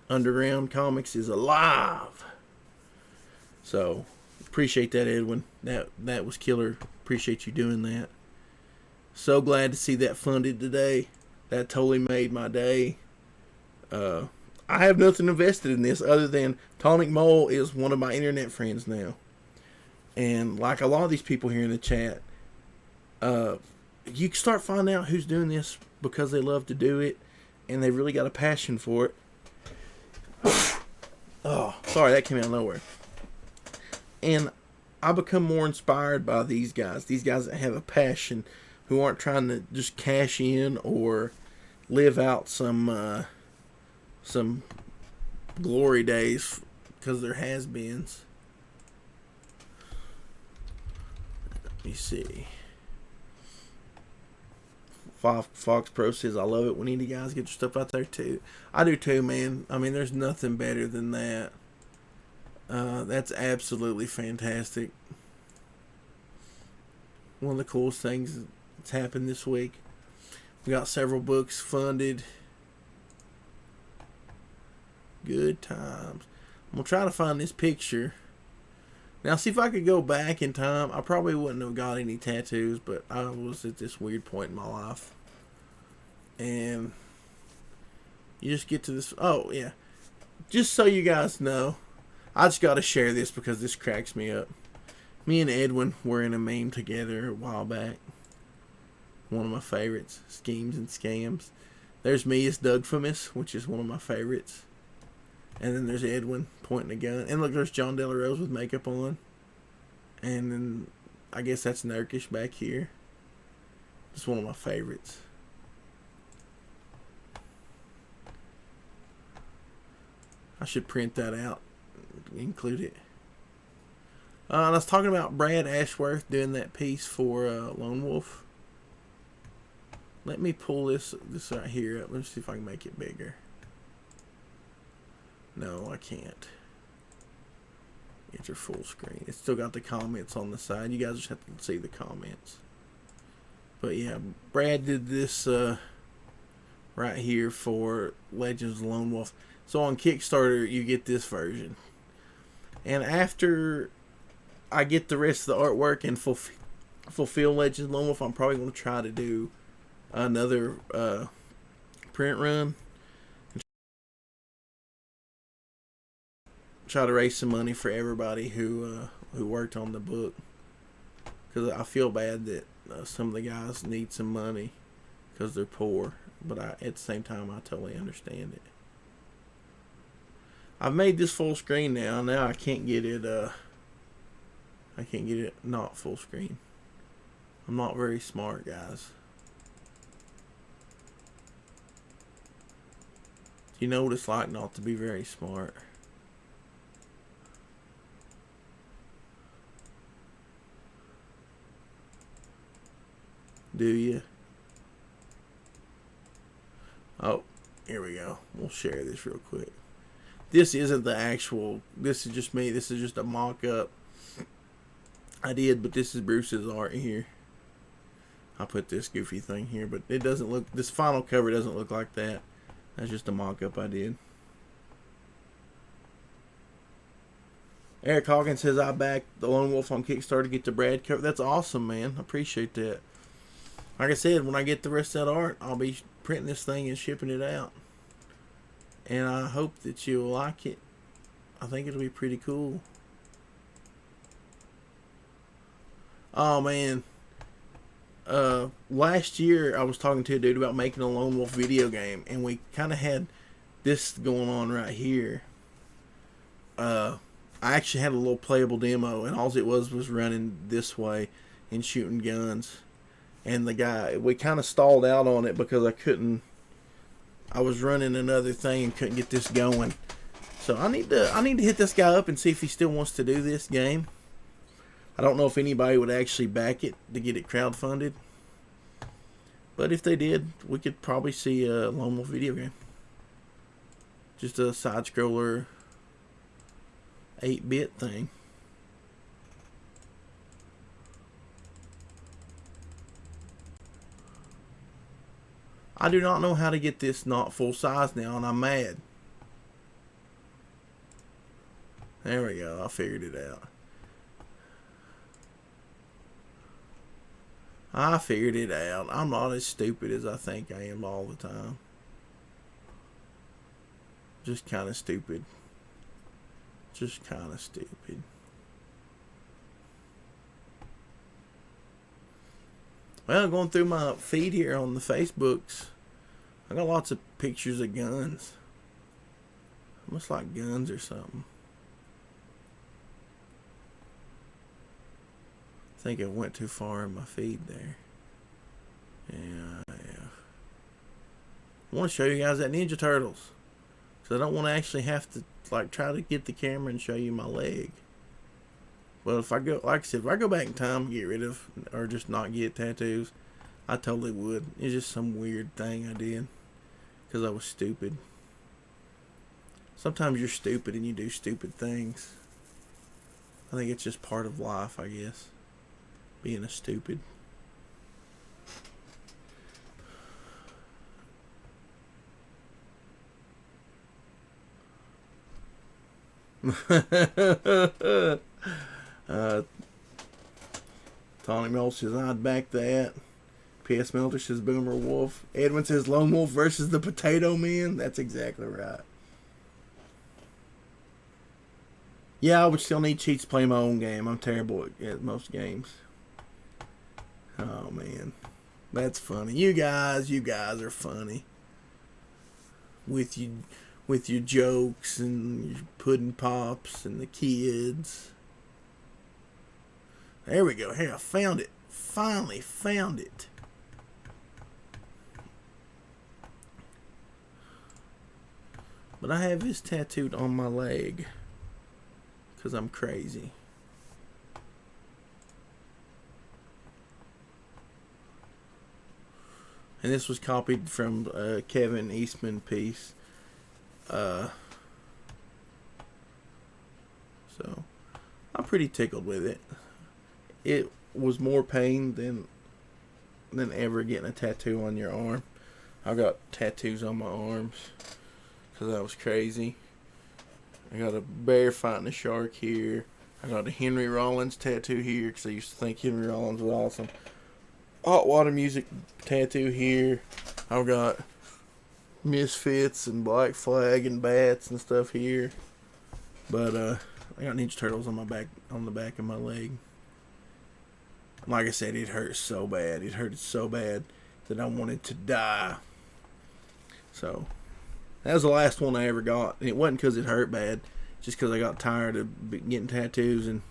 Underground Comics is alive. So, appreciate that, Edwin. That was killer. Appreciate you doing that. So glad to see that funded today. That totally made my day. I have nothing invested in this other than Tonic Mole is one of my internet friends now. And like a lot of these people here in the chat, you can start finding out who's doing this because they love to do it and they really got a passion for it. Oh, sorry, that came out of nowhere. And I become more inspired by these guys that have a passion, who aren't trying to just cash in or live out some glory days because they're has-beens. Let me see. Fox Pro says, I love it when indie guys get your stuff out there too. I do too, man. I mean, there's nothing better than that. That's absolutely fantastic. One of the coolest things that's happened this week. We got several books funded. Good times. I'm going to try to find this picture. Now, see if I could go back in time. I probably wouldn't have got any tattoos, but I was at this weird point in my life. And you just get to this. Oh, yeah. Just so you guys know, I just got to share this because this cracks me up. Me and Edwin were in a meme together a while back. One of my favorites, Schemes and Scams. There's me as Dougfamous, which is one of my favorites. And then there's Edwin pointing a gun. And look, there's John De La Rose with makeup on. And then I guess that's Nurkish back here. It's one of my favorites. I should print that out and include it. I was talking about Brad Ashworth doing that piece for Lone Wolf. Let me pull this right here up. Let's see if I can make it bigger. No, I can't. Get your full screen. It's still got the comments on the side. You guys just have to see the comments. But yeah, Brad did this right here for Legends of Lone Wolf. So on Kickstarter, you get this version. And after I get the rest of the artwork and fulfill Legends of Lone Wolf, I'm probably going to try to do another print run. Try to raise some money for everybody who worked on the book, because I feel bad that some of the guys need some money because they're poor, but at the same time I totally understand it. I've made this full screen now. I can't get it not full screen. I'm not very smart, guys. You know what it's like not to be very smart. Do you? Oh, here we go. We'll share this real quick. This isn't the actual. This is just me. This is just a mock-up I did, but this is Bruce's art here. I put this goofy thing here, but it doesn't look. This final cover doesn't look like that. That's just a mock-up I did. Eric Hawkins says I backed the Lone Wolf on Kickstarter to get the Brad cover. That's awesome, man. I appreciate that. Like I said, when I get the rest of that art, I'll be printing this thing and shipping it out. And I hope that you'll like it. I think it'll be pretty cool. Oh, man. Last year, I was talking to a dude about making a Lone Wolf video game. And we kind of had this going on right here. I actually had a little playable demo. And all it was running this way and shooting guns. And the guy, we kind of stalled out on it because I was running another thing and couldn't get this going. So I need to hit this guy up and see if he still wants to do this game. I don't know if anybody would actually back it to get it crowdfunded. But if they did, we could probably see a Lone Wolf video game. Just a side-scroller 8-bit thing. I do not know how to get this not full size now, and I'm mad. There we go. I figured it out. I'm not as stupid as I think I am all the time. Just kind of stupid. Well, going through my feed here on the Facebooks, I got lots of pictures of guns. Almost like guns or something. I think it went too far in my feed there. Yeah. I want to show you guys that Ninja Turtles. So I don't want to actually have to try to get the camera and show you my leg. Well, if I go, like I said, if I go back in time and get rid of, or just not get tattoos, I totally would. It's just some weird thing I did. Because I was stupid. Sometimes you're stupid and you do stupid things. think it's just part of life, I guess. Being a stupid. Tawny Mel says, I'd back that. P.S. Melter says, Boomer Wolf. Edwin says, Lone Wolf versus the Potato Men. That's exactly right. Yeah, I would still need cheats to play my own game. I'm terrible at most games. Oh, man. That's funny. You guys are funny. With your jokes and your pudding pops and the kids. There we go. Hey, I found it. Finally found it. But I have this tattooed on my leg. Because I'm crazy. And this was copied from Kevin Eastman piece. So I'm pretty tickled with it. It was more pain than ever getting a tattoo on your arm. I got tattoos on my arms because I was crazy. I got a bear fighting a shark here. I got a Henry Rollins tattoo here because I used to think Henry Rollins was awesome. Hot water music tattoo here. I've got Misfits and Black Flag and bats and stuff here. But I got Ninja Turtles on the back of my leg. Like I said, it hurt so bad. It hurted so bad that I wanted to die. So that was the last one I ever got. And it wasn't because it hurt bad. Just because I got tired of getting tattoos. And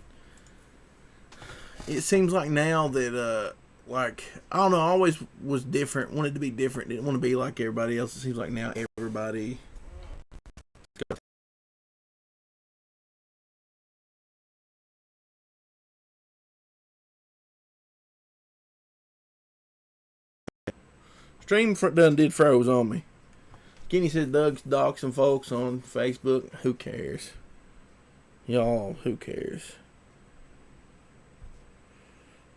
it seems like now that, I don't know, I always was different. Wanted to be different. Didn't want to be like everybody else. It seems like now everybody... Stream done did froze on me. Kenny said Doug's doxed some folks on Facebook. Who cares? Y'all, who cares?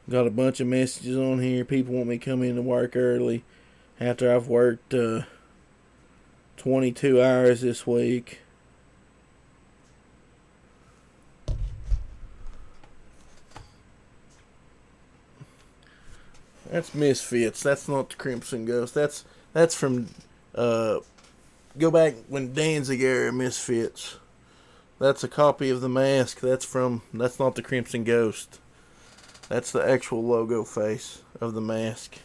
Got a bunch of messages on here. People want me to come in to work early after I've worked 22 hours this week. That's Misfits. That's not the Crimson Ghost. That's from go back when Danzig era Misfits. That's a copy of the mask. That's not the Crimson Ghost. That's the actual logo face of the mask.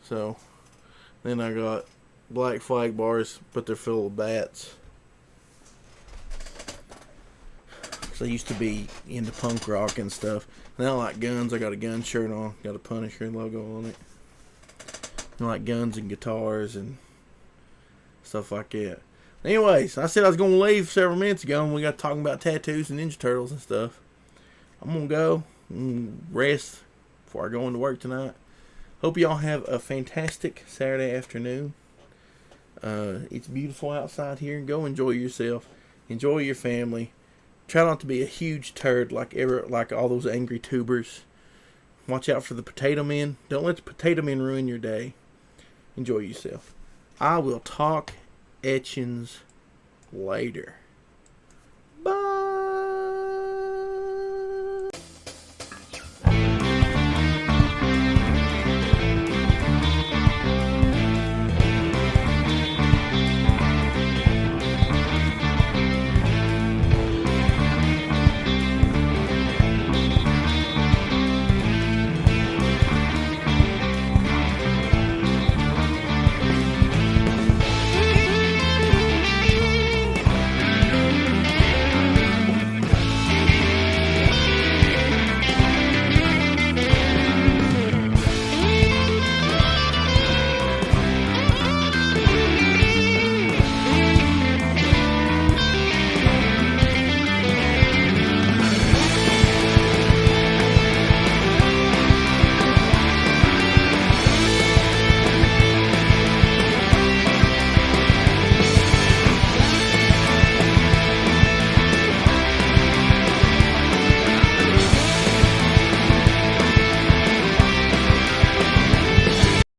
So then I got Black Flag bars, but they're full of bats. So I used to be into punk rock and stuff. Now I like guns. I got a gun shirt on. Got a Punisher logo on it. I like guns and guitars and stuff like that. Anyways, I said I was going to leave several minutes ago, and we got talking about tattoos and Ninja Turtles and stuff. I'm going to go and rest before I go into work tonight. Hope y'all have a fantastic Saturday afternoon. It's beautiful outside here. Go enjoy yourself. Enjoy your family. Try not to be a huge turd like all those angry tubers. Watch out for the Potato Men. Don't let the Potato Men ruin your day. Enjoy yourself. I will talk etchings later.